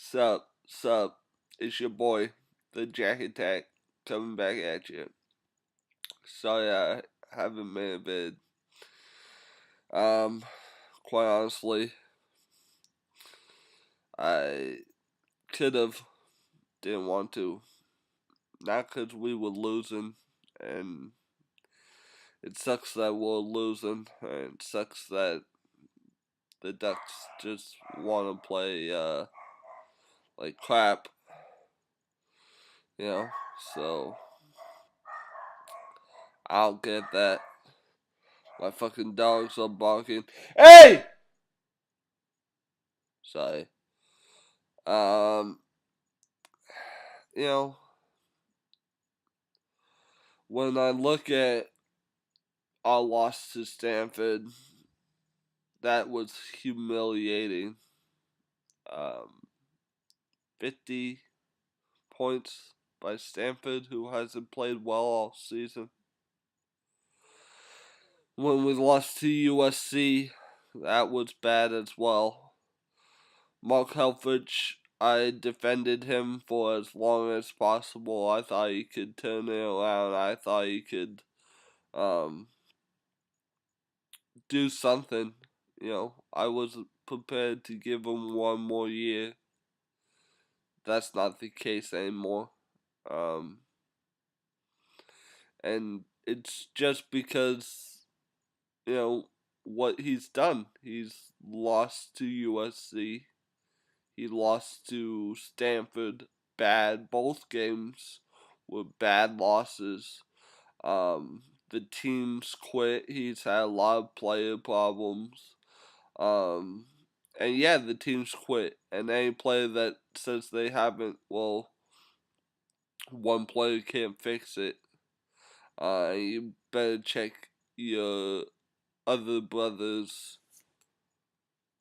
Sup, it's your boy, the Jack Attack, coming back at you. Sorry I haven't made a vid. Um, quite honestly, I could have, didn't want to. Not because we were losing, and it sucks that we're losing, and it sucks that the Ducks just want to play, like crap, you know? So, I don't get that. My fucking dogs are barking. Hey! Sorry. Um, you know, when I look at our loss to Stanford, that was humiliating. Um, 50 points by Stanford, who hasn't played well all season. When we lost to USC, that was bad as well. Mark Helfrich, I defended him for as long as possible. I thought he could turn it around. I thought he could um, do something. I was prepared to give him one more year. That's not the case anymore. Um, and it's just because, what he's done. He's lost to USC. He lost to Stanford. Bad. Both games were bad losses. The team's quit. He's had a lot of player problems. Um, and yeah, the team's quit. And any player that says they haven't, well, one player can't fix it. You better check your other brothers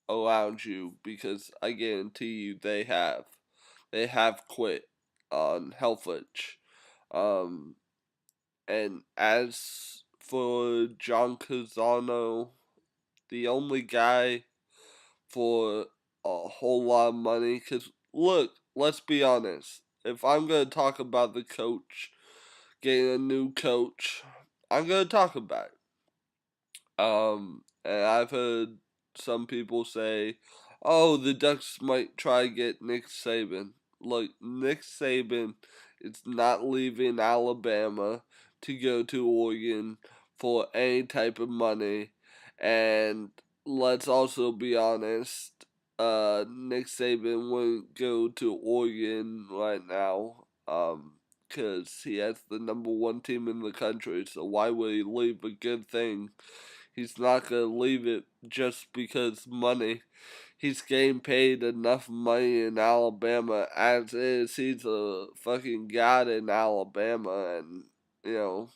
around you because I guarantee you they have. They have quit on Helfrich. Um, and as for John Cazano, the only guy for a whole lot of money. Because, look, let's be honest. If I'm going to talk about the coach, getting a new coach, I'm going to talk about it. And I've heard some people say, oh, the Ducks might try to get Nick Saban. Look, Nick Saban is not leaving Alabama to go to Oregon for any type of money. And let's also be honest, Nick Saban wouldn't go to Oregon right now, because he has the number one team in the country. So why would he leave a good thing? He's not gonna leave it just because money. He's getting paid enough money in Alabama as is. He's a fucking god in Alabama, and you know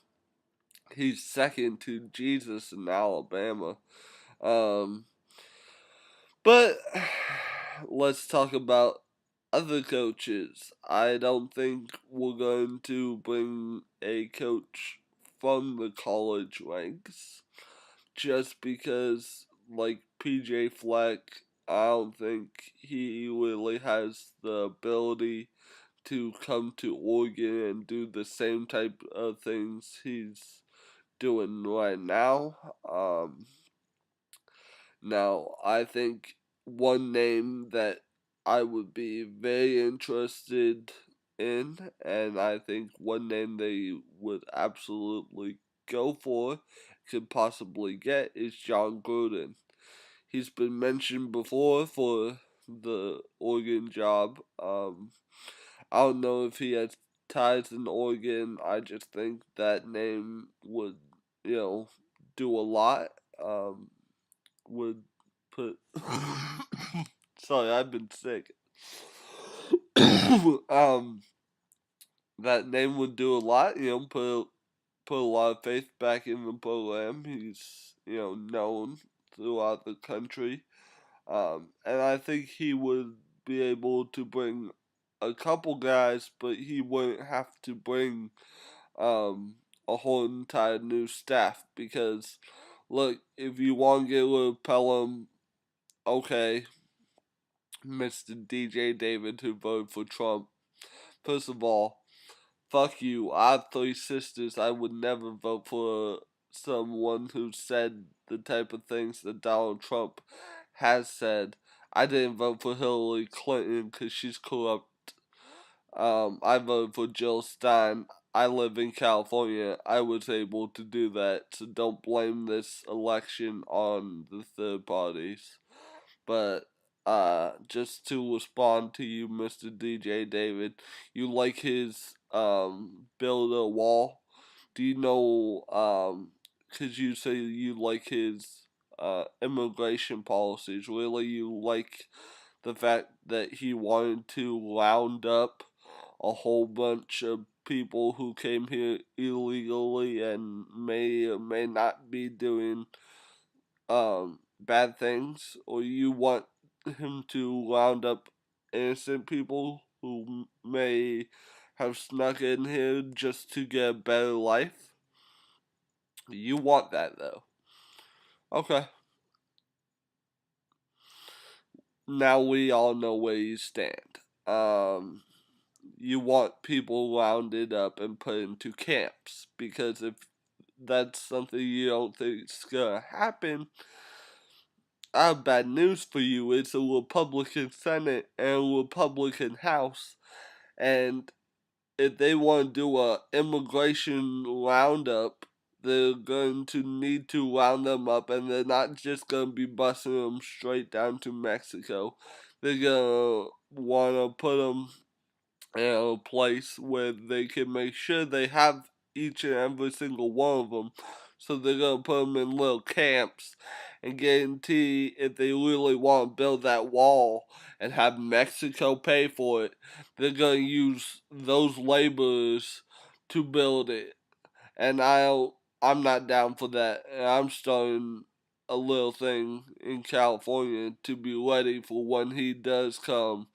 he's second to Jesus in Alabama. Um, but let's talk about other coaches. I don't think we're going to bring a coach from the college ranks just because, like PJ Fleck, I don't think he really has the ability to come to Oregon and do the same type of things he's doing right now. Now, I think one name that I would be very interested in, and I think one name they would absolutely go for, could possibly get, is John Gruden. He's been mentioned before for the Oregon job. I don't know if he has ties in Oregon. I just think that name would, do a lot. Would put. Sorry, I've been sick. um, that name would do a lot. Put a lot of faith back in the program. He's known throughout the country, and I think he would be able to bring a couple guys, but he wouldn't have to bring um a whole entire new staff because look, if you want to get rid of Pelham, okay, Mr. DJ David who voted for Trump. First of all, fuck you. I have three sisters. I would never vote for someone who said the type of things that Donald Trump has said. I didn't vote for Hillary Clinton because she's corrupt. I voted for Jill Stein. I live in California. I was able to do that, so don't blame this election on the third parties. But just to respond to you, Mr. DJ David, you like his build a wall. Do you know 'cause you say you like his immigration policies? Really, you like the fact that he wanted to round up a whole bunch of people who came here illegally and may or may not be doing bad things, or you want him to round up innocent people who may have snuck in here just to get a better life? You want that though. Okay. Now we all know where you stand. You want people rounded up and put into camps, because if that's something you don't think is gonna happen, I have bad news for you. It's a Republican Senate and a Republican House, and if they want to do a immigration roundup, they're going to need to round them up, and they're not just going to be busing them straight down to Mexico. They're going to want to put them in a place where they can make sure they have each and every single one of them. So they're going to put them in little camps and guarantee if they really want to build that wall and have Mexico pay for it, they're going to use those laborers to build it. And I'm not down for that. And I'm starting a little thing in California to be ready for when he does come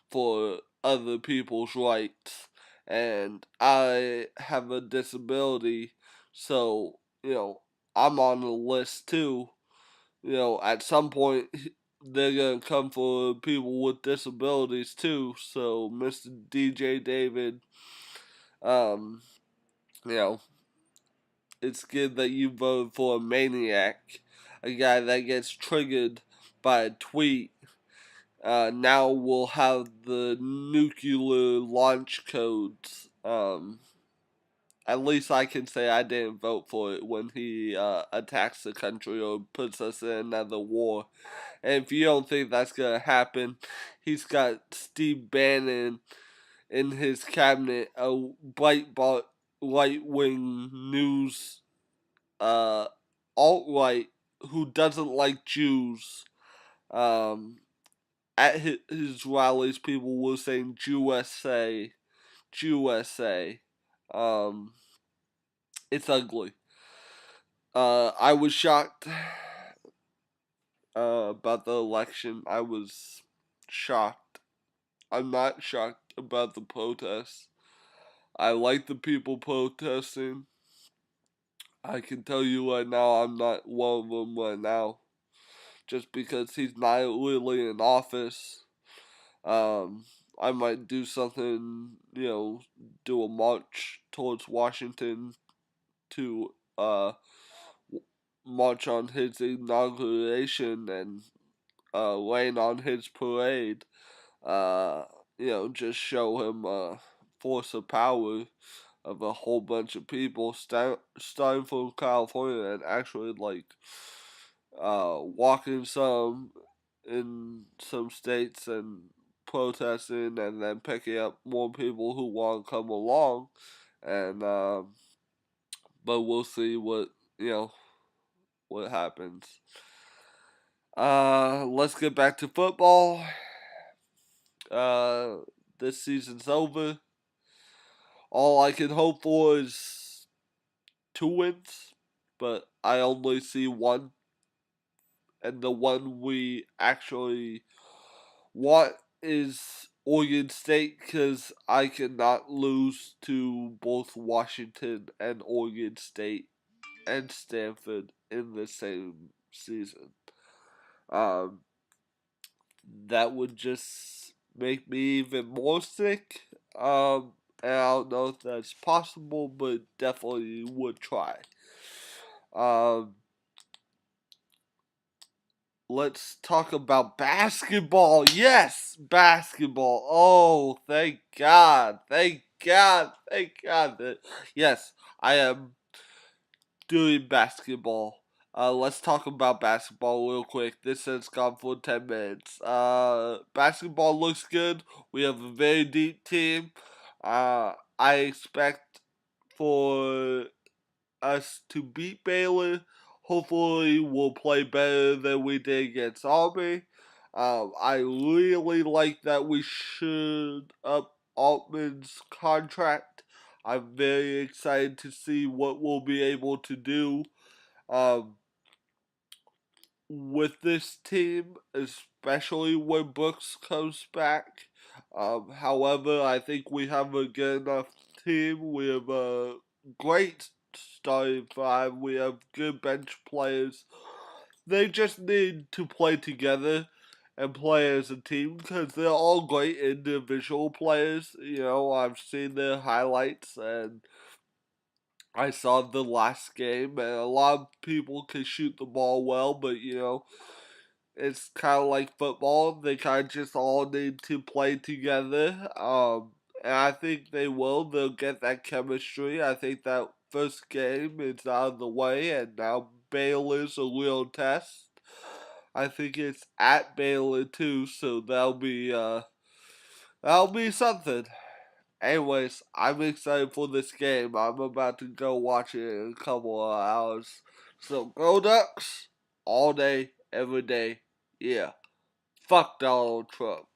for other people's rights. And I have a disability, so, I'm on the list too. At some point, they're gonna come for people with disabilities too. So, Mr. DJ David, um, you know, it's good that you voted for a maniac, a guy that gets triggered by a tweet. Now we'll have the nuclear launch codes. At least I can say I didn't vote for it when he attacks the country or puts us in another war. And if you don't think that's gonna happen, he's got Steve Bannon in his cabinet, a Breitbart right-wing news alt-right who doesn't like Jews. At his rallies, people were saying USA, USA. It's ugly. I was shocked about the election. I was shocked. I'm not shocked about the protests. I like the people protesting. I can tell you right now, I'm not one of them right now. Just because he's not really in office. I might do something, do a march towards Washington to march on his inauguration and rain on his parade. Just show him a force of power of a whole bunch of people starting from California and actually walking some in some states and protesting, and then picking up more people who want to come along, and but we'll see what happens. Let's get back to football. Uh, this season's over. All I can hope for is 2 wins, but I only see one, and the one we actually want is Oregon State, because I cannot lose to both Washington and Oregon State and Stanford in the same season. Um, that would just make me even more sick. And I don't know if that's possible, but definitely would try. Um, let's talk about basketball. Yes, basketball. Oh, thank God. Thank God. Thank God. Yes, I am doing basketball. Let's talk about basketball real quick. This has gone for 10 minutes. Basketball looks good. We have a very deep team. I expect for us to beat Baylor. Hopefully, we'll play better than we did against Auburn. I really like that we should up Altman's contract. I'm very excited to see what we'll be able to do um, with this team, especially when Brooks comes back. However, I think we have a good enough team. We have a great starting five. We have good bench players. They just need to play together and play as a team because they're all great individual players. I've seen their highlights and I saw the last game, and a lot of people can shoot the ball well, but it's kind of like football. They kind of just all need to play together. And I think they will. They'll get that chemistry. I think that first game is out of the way, and now Baylor's a real test. I think it's at Baylor too, so that'll be something. Anyways, I'm excited for this game. I'm about to go watch it in a couple of hours. So go Ducks all day, every day. Yeah. Fuck Donald Trump.